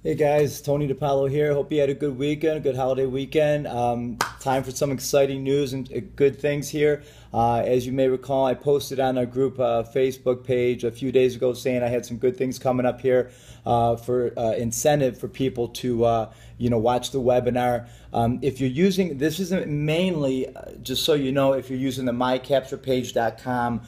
Hey guys, Tony DiPaolo here. Hope you had a good weekend, a good holiday weekend. Time for some exciting news and good things here. As you may recall, I posted on our group Facebook page a few days ago saying I had some good things coming up here for incentive for people to watch the webinar. If you're using, this isn't mainly, just so you know, if you're using the mycapturepage.com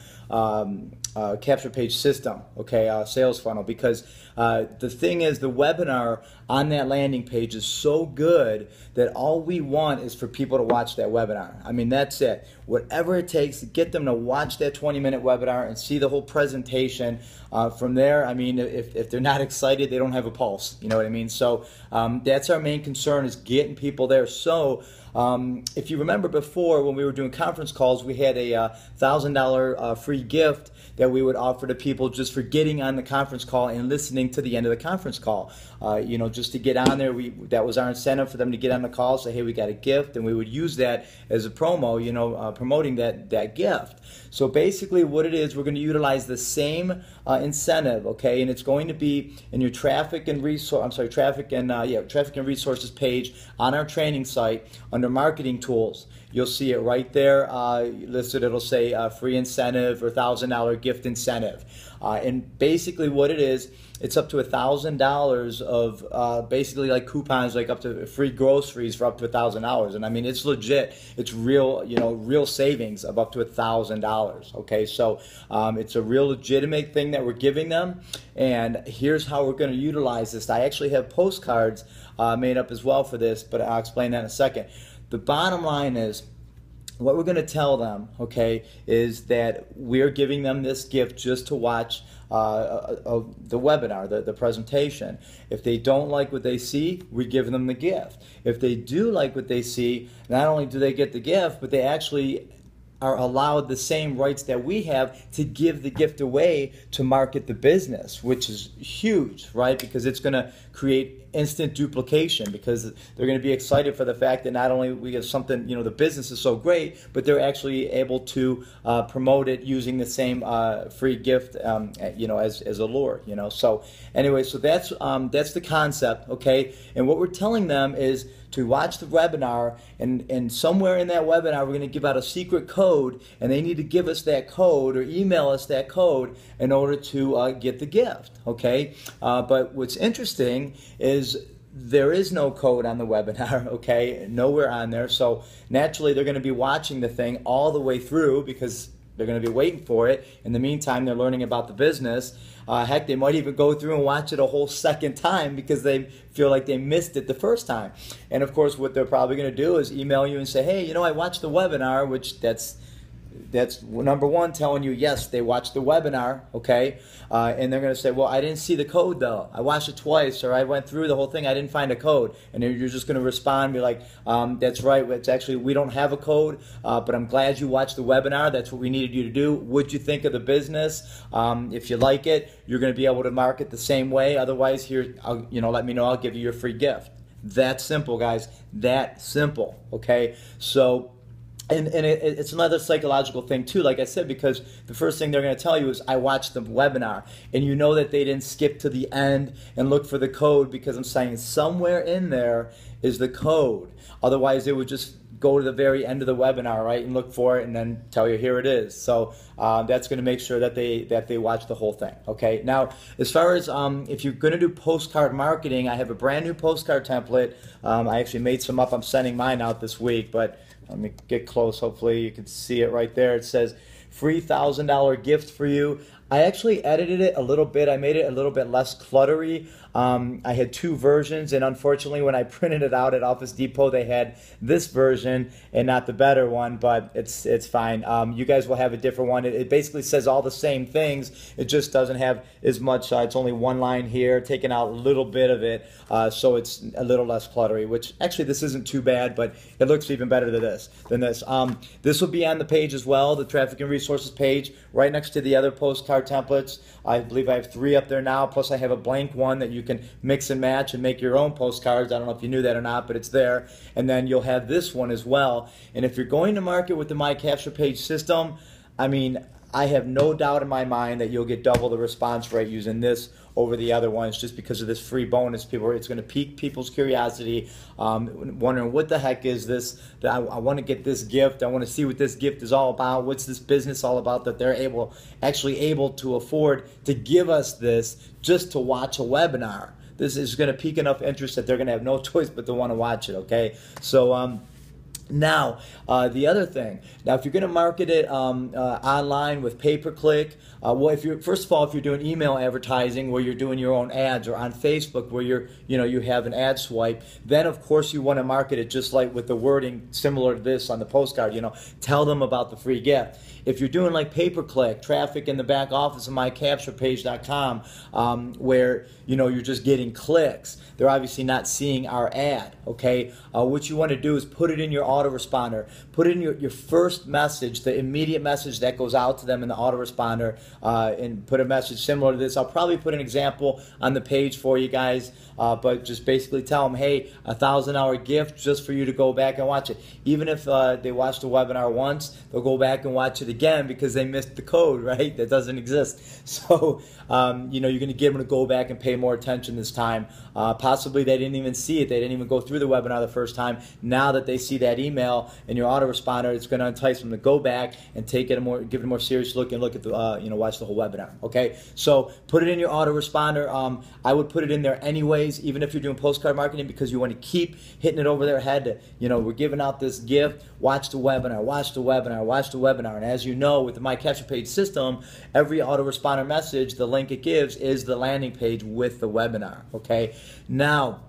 capture page system, okay, sales funnel, because the thing is, the webinar on that landing page is so good that all we want is for people to watch that webinar. I mean, that's it. Whatever it takes to get them to watch that 20-minute webinar and see the whole presentation. From there, I mean, if they're not excited, they don't have a pulse. You know what I mean? So that's our main concern, is getting people there. So if you remember before, when we were doing conference calls, we had a $1,000 free gift that we would offer to people just for getting on the conference call and listening to the end of the conference call. Just to get on there, that was our incentive for them to get on the call, say, hey, we got a gift, and we would use that as a promo, promoting that gift. So basically what it is, we're going to utilize the same incentive, okay, and it's going to be in your traffic and resources page on our training site under marketing tools. You'll see it right there listed. It'll say free incentive or $1,000 gift incentive. And basically what it is, it's up to $1,000 of basically like coupons, like up to free groceries for up to $1,000. And I mean, it's legit. It's real, real savings of up to $1,000. Okay, so it's a real legitimate thing that we're giving them. And here's how we're going to utilize this. I actually have postcards made up as well for this, but I'll explain that in a second. The bottom line is, what we're going to tell them, okay, is that we're giving them this gift just to watch the webinar, the presentation. If they don't like what they see, we give them the gift. If they do like what they see, not only do they get the gift, but they actually are allowed the same rights that we have to give the gift away to market the business, which is huge, right? Because it's going to create instant duplication, because they're going to be excited for the fact that not only we have something, the business is so great, but they're actually able to promote it using the same free gift, as a lure, So anyway, so that's the concept, okay? And what we're telling them is to watch the webinar, and somewhere in that webinar we're going to give out a secret code, and they need to give us that code or email us that code in order to get the gift, okay? But what's interesting is there is no code on the webinar, okay? Nowhere on there. So naturally they're going to be watching the thing all the way through, because they're going to be waiting for it. In the meantime, they're learning about the business. Heck, they might even go through and watch it a whole second time because they feel like they missed it the first time. And of course, what they're probably going to do is email you and say, hey, I watched the webinar, which that's number one, telling you, yes, they watched the webinar, okay? And they're going to say, well, I didn't see the code, though. I watched it twice, or I went through the whole thing. I didn't find a code. And you're just going to respond and be like, that's right. It's actually, we don't have a code, but I'm glad you watched the webinar. That's what we needed you to do. What'd you think of the business? If you like it, you're going to be able to market the same way. Otherwise, here, let me know. I'll give you your free gift. That simple, guys. That simple, okay? So, And it's another psychological thing too, like I said, because the first thing they're going to tell you is, I watched the webinar, and you know that they didn't skip to the end and look for the code, because I'm saying somewhere in there is the code. Otherwise, they would just go to the very end of the webinar, right, and look for it, and then tell you, here it is. So that's going to make sure that they watch the whole thing. Okay. Now, as far as if you're going to do postcard marketing, I have a brand new postcard template. I actually made some up. I'm sending mine out this week, but let me get close. Hopefully you can see it right there. It says free $1,000 gift for you. I actually edited it a little bit. I made it a little bit less cluttery. I had two versions, and unfortunately when I printed it out at Office Depot, they had this version and not the better one, but it's fine. You guys will have a different one. It basically says all the same things. It just doesn't have as much. It's only one line here, taking out a little bit of it, so it's a little less cluttery, which actually this isn't too bad, but it looks even better than this. This will be on the page as well, the traffic and resources page, right next to the other postcard templates. I believe I have 3 up there now, plus I have a blank one that you can mix and match and make your own postcards. I don't know if you knew that or not, but it's there. And then you'll have this one as well. And if you're going to market with the My Capture Page system, I mean, I have no doubt in my mind that you'll get double the response rate using this over the other ones, just because of this free bonus. It's going to pique people's curiosity, wondering what the heck is this, that I want to get this gift, I want to see what this gift is all about, what's this business all about, that they're actually able to afford to give us this just to watch a webinar. This is going to pique enough interest that they're going to have no choice but to want to watch it, okay? So now, the other thing, now if you're going to market it online with pay-per-click, well, first of all, if you're doing email advertising where you're doing your own ads, or on Facebook where you have an ad swipe, then of course you want to market it just like with the wording similar to this on the postcard. Tell them about the free gift. If you're doing like pay-per-click traffic in the back office of mycapturepage.com, where you're just getting clicks, they're obviously not seeing our ad. Okay, what you want to do is put it in your autoresponder. Put in your first message, the immediate message that goes out to them in the autoresponder, and put a message similar to this. I'll probably put an example on the page for you guys, but just basically tell them, hey, $1,000 gift just for you to go back and watch it. Even if they watch the webinar once, they'll go back and watch it again because they missed the code, right? That doesn't exist. So you're going to get them to go back and pay more attention this time. Possibly they didn't even see it. They didn't even go through the webinar the first time. Now that they see that email in your autoresponder, it's going to entice them to go back and give it a more serious look and look at the watch the whole webinar. Okay, so put it in your autoresponder. I would put it in there anyways, even if you're doing postcard marketing, because you want to keep hitting it over their head. We're giving out this gift. Watch the webinar. Watch the webinar. Watch the webinar. And as you know, with the My Capture Page system, every autoresponder message, the link it gives is the landing page with the webinar. Okay, now.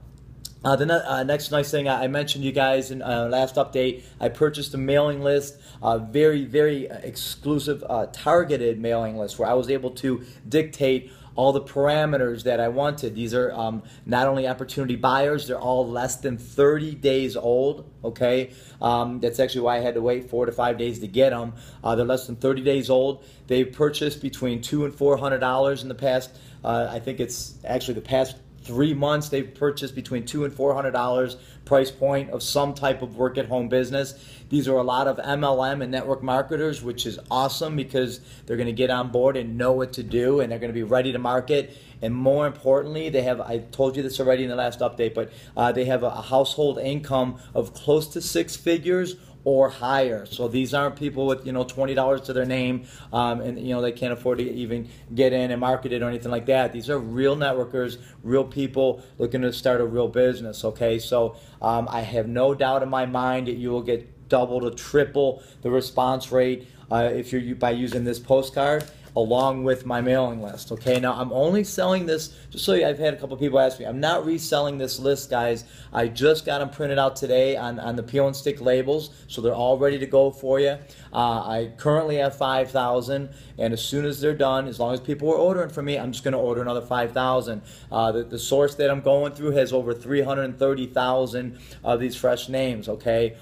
The next nice thing, I mentioned you guys in last update, I purchased a mailing list, a very, very exclusive targeted mailing list where I was able to dictate all the parameters that I wanted. These are not only opportunity buyers, they're all less than 30 days old, okay? That's actually why I had to wait 4 to 5 days to get them. They're less than 30 days old. They've purchased between $200 and $400 in the past, I think it's actually the past 3 months. They've purchased between $200 and $400 price point of some type of work at home business. These are a lot of MLM and network marketers, which is awesome because they're going to get on board and know what to do, and they're going to be ready to market. And more importantly, they have, I told you this already in the last update, but they have a household income of close to 6 figures or higher. So these aren't people with $20 to their name, and they can't afford to even get in and market it or anything like that. These are real networkers, real people looking to start a real business. Okay, so I have no doubt in my mind that you will get double to triple the response rate if you're by using this postcard along with my mailing list. Okay, now I'm only selling this, just so I've had a couple people ask me, I'm not reselling this list, guys. I just got them printed out today on the peel and stick labels, so they're all ready to go for you. I currently have 5,000, and as soon as they're done, as long as people are ordering from me, I'm just going to order another 5,000. The source that I'm going through has over 330,000 of these fresh names, okay,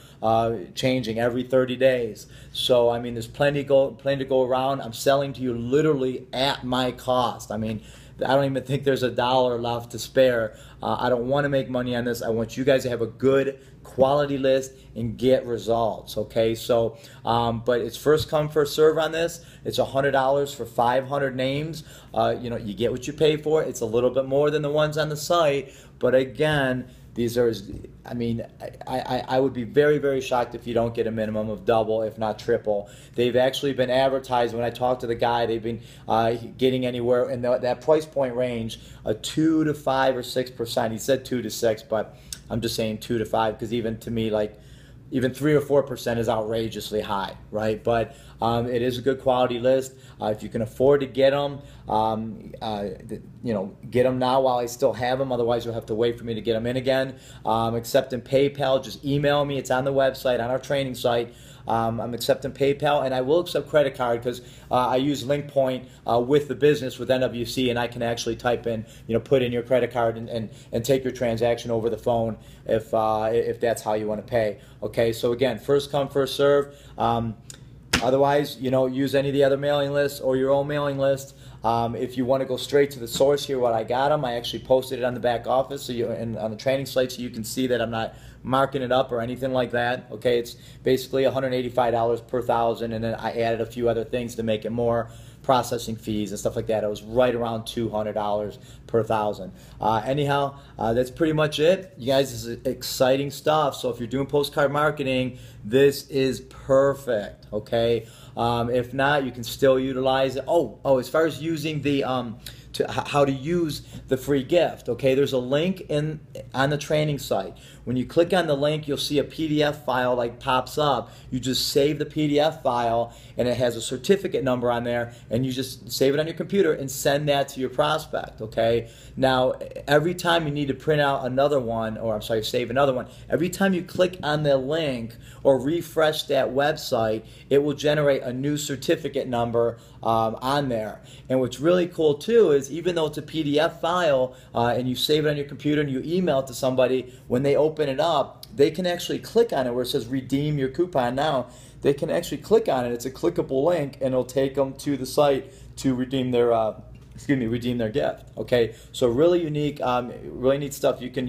changing every 30 days. So, I mean, there's plenty to go around. I'm selling to you literally at my cost. I mean, I don't even think there's $1 left to spare. I don't want to make money on this. I want you guys to have a good quality list and get results. Okay, so but it's first come first serve on this. It's $100 for 500 names. You get what you pay for. It's a little bit more than the ones on the site, but again, these are, I mean, I would be very, very shocked if you don't get a minimum of double, if not triple. They've actually been advertised. When I talked to the guy, they've been getting anywhere in that price point range, a 2 to 5 or 6%. He said 2 to 6, but I'm just saying 2 to 5 because even to me, like, even 3 or 4% is outrageously high, right? But it is a good quality list. If you can afford to get them, get them now while I still have them. Otherwise, you'll have to wait for me to get them in again. Accepting PayPal, just email me. It's on the website, on our training site. I'm accepting PayPal, and I will accept credit card because I use LinkPoint with the business with NWC, and I can actually type in, put in your credit card and take your transaction over the phone if that's how you want to pay. Okay, so again, first come, first serve. Otherwise, use any of the other mailing lists or your own mailing list. If you want to go straight to the source here, what I got them, I actually posted it on the back office and on the training site, so you can see that I'm not marking it up or anything like that. Okay, it's basically $185 per thousand, and then I added a few other things to make it more, processing fees and stuff like that. It was right around $200 per thousand. Anyhow, that's pretty much it. You guys, this is exciting stuff. So if you're doing postcard marketing, this is perfect. Okay. If not, you can still utilize it. Oh, as far as using the how to use the free gift, okay, there's a link on the training site. When you click on the link, you'll see a PDF file like pops up. You just save the PDF file, and it has a certificate number on there, and you just save it on your computer and send that to your prospect. Okay, now every time you need to print out another one, or I'm sorry, save another one, every time you click on the link or refresh that website, it will generate a new certificate number on there. And what's really cool too is, even though it's a PDF file and you save it on your computer and you email it to somebody, when they open it up, they can actually click on it where it says redeem your coupon now. They can actually click on it. It's a clickable link, and it'll take them to the site to redeem their redeem their gift. Okay, so really unique, really neat stuff. You can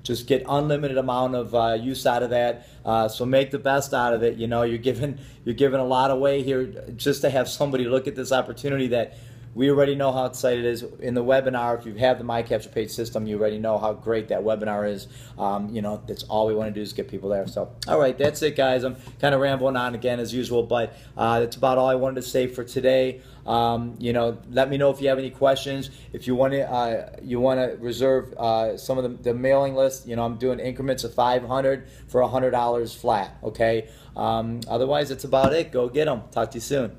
just get unlimited amount of use out of that. So make the best out of it. You're giving a lot away here just to have somebody look at this opportunity that we already know how excited it is. In the webinar, if you have the My Capture Page system, you already know how great that webinar is. That's all we want to do is get people there. So, all right, that's it, guys. I'm kind of rambling on again as usual, but that's about all I wanted to say for today. Let me know if you have any questions. If you want to reserve some of the mailing list, I'm doing increments of $500 for $100 flat. Okay. Otherwise, that's about it. Go get them. Talk to you soon.